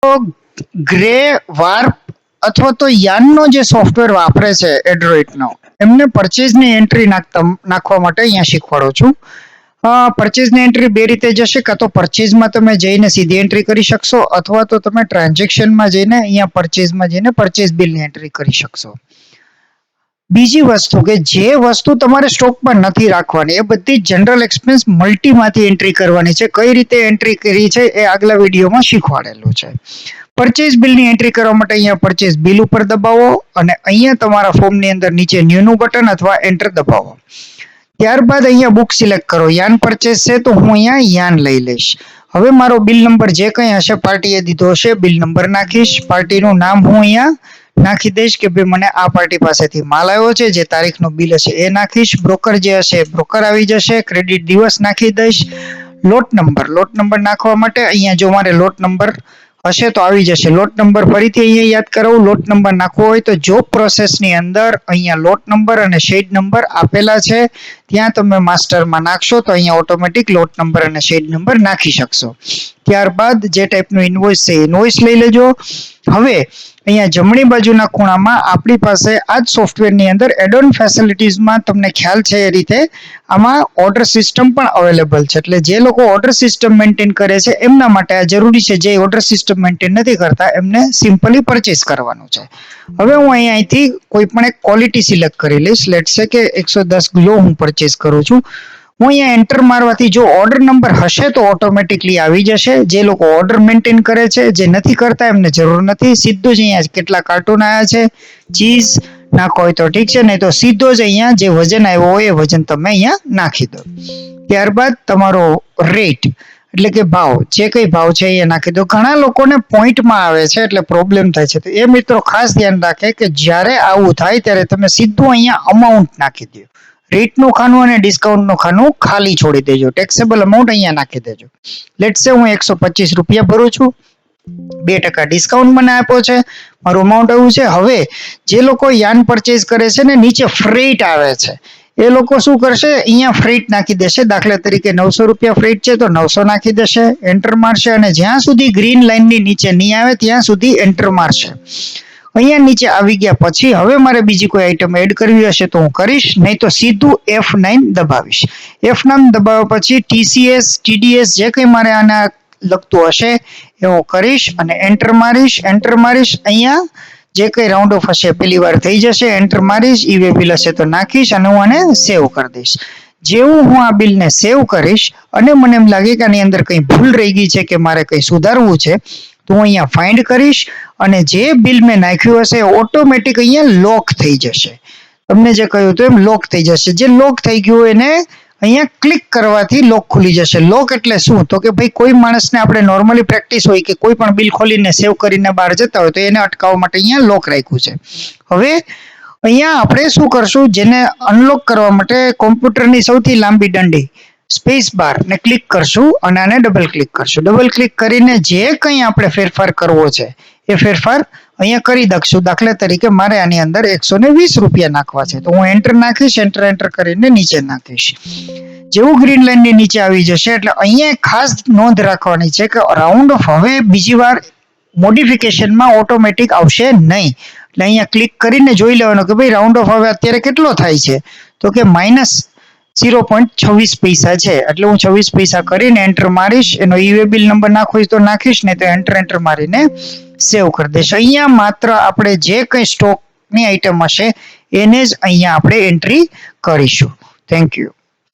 Grey, વાર્પ અથવા તો યાનનો જે સોફ્ટવેર વાપરે છે એન્ડ્રોઈડનો, એમને પરચેઝની એન્ટ્રી નાખવા માટે અહીંયા શીખવાડું છું. પરચેઝની એન્ટ્રી બે રીતે જશે, કાં તો પરચેઝમાં તમે જઈને સીધી એન્ટ્રી કરી શકશો અથવા તો તમે ટ્રાન્ઝેક્શનમાં જઈને અહીંયા પરચેઝમાં જઈને પરચેઝ બિલની એન્ટ્રી કરી શકશો. બીજી વસ્તુ કે જે વસ્તુ તમારે સ્ટોકમાં નથી રાખવાની, એ બધી જનરલ એક્સપેન્સ મલ્ટીમાંથી એન્ટ્રી કરવાની છે. કઈ રીતે એન્ટ્રી કરી છે એ આગલા વિડીયોમાં શીખવાડેલું છે. પરચેઝ બિલની એન્ટ્રી કરવા માટે અહીંયા પરચેઝ બિલ ઉપર દબાવો અને અહીંયા તમારા ફોર્મની અંદર નીચે ન્યૂનું બટન અથવા એન્ટર દબાવો. ત્યારબાદ અહીંયા બુક સિલેક્ટ કરો. યાન પરચેઝ છે તો હું અહીંયા યાન લઈ લઈશ. હવે મારો બિલ નંબર જે કંઈ હશે પાર્ટીએ દીધો હશે, બિલ નંબર નાખીશ. પાર્ટીનું નામ હું અહીંયા નાખી દઈશ કે ભાઈ મને આ પાર્ટી પાસેથી માલ આવ્યો છે, જે તારીખનું બિલ હશે એ નાખીશ. બ્રોકર જે હશે બ્રોકર આવી જશે. ક્રેડિટ દિવસ નાખી દઈશ. લોટ નંબર નાખવા માટે અહીંયા જો મારે લોટ નંબર હશે તો આવી જશે. લોટ નંબર ફરીથી અહીંયા યાદ કરાવું. લોટ નંબર નાખવો હોય તો જોબ પ્રોસેસની અંદર અહીંયા લોટ નંબર અને શેડ નંબર આપેલા છે, ત્યાં તમે માસ્ટરમાં નાખશો તો અહીંયા ઓટોમેટિક લોટ નંબર અને શેડ નંબર નાખી શકશો. ત્યારબાદ જે ટાઈપનું ઇન્વોઇસ છે ઇન્વોઇસ લઈ લેજો. હવે અહીંયા જમણી બાજુના ખૂણામાં આપણી પાસે આ જ સોફ્ટવેરની અંદર એડ-ઓન ફેસિલિટીઝમાં તમને ખ્યાલ છે એ રીતે આમાં ઓર્ડર સિસ્ટમ પણ અવેલેબલ છે. એટલે જે લોકો ઓર્ડર સિસ્ટમ મેન્ટેન કરે છે એમના માટે આ જરૂરી છે. જે ઓર્ડર સિસ્ટમ મેન્ટેન નથી કરતા એમને સિમ્પલી પરચેસ કરવાનું છે. હવે હું અહીંયાથી કોઈ પણ એક ક્વોલિટી સિલેક્ટ કરી લઈશ. લેટ્સ સે કે 110 ગ્લો હું પરચેસ કરું છું. હું અહીંયા એન્ટર મારવાથી જો ઓર્ડર નંબર હશે તો ઓટોમેટિકલી આવી જશે. જે લોકો ઓર્ડર મેન્ટેન કરે છે, જે નથી કરતા એમને જરૂર નથી. સીધું જ અહીંયા કેટલા કાર્ટૂન આવ્યા છે, ચીઝ નાખો હોય તો ઠીક છે, નહીં તો સીધો જ અહીંયા જે વજન આવ્યો હોય એ વજન તમે અહીંયા નાખી દો. ત્યારબાદ તમારો રેટ એટલે કે ભાવ, જે કઈ ભાવ છે એ નાખી દો. ઘણા લોકોને પોઈન્ટમાં આવે છે એટલે પ્રોબ્લેમ થાય છે, તો એ મિત્રો ખાસ ધ્યાન રાખે કે જ્યારે આવું થાય ત્યારે તમે સીધું અહીંયા અમાઉન્ટ નાખી દો. રેટનું ખાનું અને ડિસ્કાઉન્ટનું ખાનું ખાલી છોડી દેજો. ટેક્સેબલ અમાઉન્ટ અહીંયા નાખી દેજો. લેટ્સ સે હું 125 રૂપિયા ભરું છું. 2% ડિસ્કાઉન્ટ મને આપ્યો છે, મારું અમાઉન્ટ આવ્યું છે. હવે જે લોકો યાન પરચેઝ કરે છે ને નીચે ફ્રેટ આવે છે, એ લોકો શું કરશે, અહીંયા ફ્રેટ નાખી દેશે. દાખલા તરીકે 900 રૂપિયા ફ્રેટ છે તો 900 નાખી દેશે. એન્ટર મારશે અને જ્યાં સુધી ગ્રીન લાઇનની નીચે નહીં આવે ત્યાં સુધી એન્ટર મારશે. અહીંયા નીચે આવી ગયા પછી હવે મારે બીજી કોઈ આઈટમ એડ કરવી હશે તો હું કરીશ, નહીં તો સીધું F9 દબાવીશ. F9 દબાવ્યા પછી TCS, TDS જે કંઈ મારે આના લગતું હશે એ હું કરીશ અને એન્ટર મારીશ. અહીંયા જે કંઈ રાઉન્ડ ઓફ હશે પહેલી વાર થઈ જશે. એન્ટર મારીશ. ઈ-વે બિલ હશે તો નાખીશ અને હું આને સેવ કરી દઈશ. જેવું હું આ બિલને સેવ કરીશ અને મને એમ લાગે કે આની અંદર કંઈ ભૂલ રહી ગઈ છે કે મારે કંઈ સુધારવું છે તો હું અહીંયા ફાઇન્ડ કરીશ અને જે બિલ મેં નાખ્યું હશે ઓટોમેટિક અહીંયા લોક થઈ જશે. તમને જે કહ્યું હતું એમ લોક થઈ જશે. જે લોક થઈ ગયું એને અહીંયા ક્લિક કરવાથી લોક ખુલી જશે. લોક એટલે શું, તો કે ભાઈ કોઈ માણસને આપણે નોર્મલી પ્રેક્ટિસ હોય કે કોઈ પણ બિલ ખોલીને સેવ કરીને બહાર જતા હોય તો એને અટકાવવા માટે અહીંયા લોક રાખ્યું છે. હવે અહીંયા આપણે શું કરશું, જેને અનલોક કરવા માટે કોમ્પ્યુટરની સૌથી લાંબી ડંડી સ્પેસ બાર ને ક્લિક કરશું અને આને ડબલ ક્લિક કરશું. ડબલ ક્લિક કરીને જે કંઈ આપણે ફેરફાર કરવો છે એ ફેરફાર અહીંયા કરી દઈશું. દાખલા તરીકે મારે આની અંદર 120 રૂપિયા નાખવા છે તો હું એન્ટર નાખીશ. એન્ટર કરીને નીચે નાખીશ. જેવું ગ્રીન લાઇનની નીચે આવી જશે એટલે અહીંયા ખાસ નોંધ રાખવાની છે કે રાઉન્ડ ઓફ હવે બીજી વાર મોડિફિકેશનમાં ઓટોમેટિક આવશે નહીં. એટલે અહીંયા ક્લિક કરીને જોઈ લેવાનું કે ભાઈ રાઉન્ડ ઓફ હવે અત્યારે કેટલો થાય છે, તો કે -0.26 પૈસા છે. એટલે હું 26 પૈસા કરીને એન્ટર મારીશ. એનો ઈ-વે બિલ નંબર નાખવો તો નાખીશ, ને તો એન્ટર મારીને સેવ કરી દઈશ. અહીંયા માત્ર આપણે જે કંઈ સ્ટોકની આઈટમ હશે એને જ અહીંયા આપણે એન્ટ્રી કરીશું. Thank you.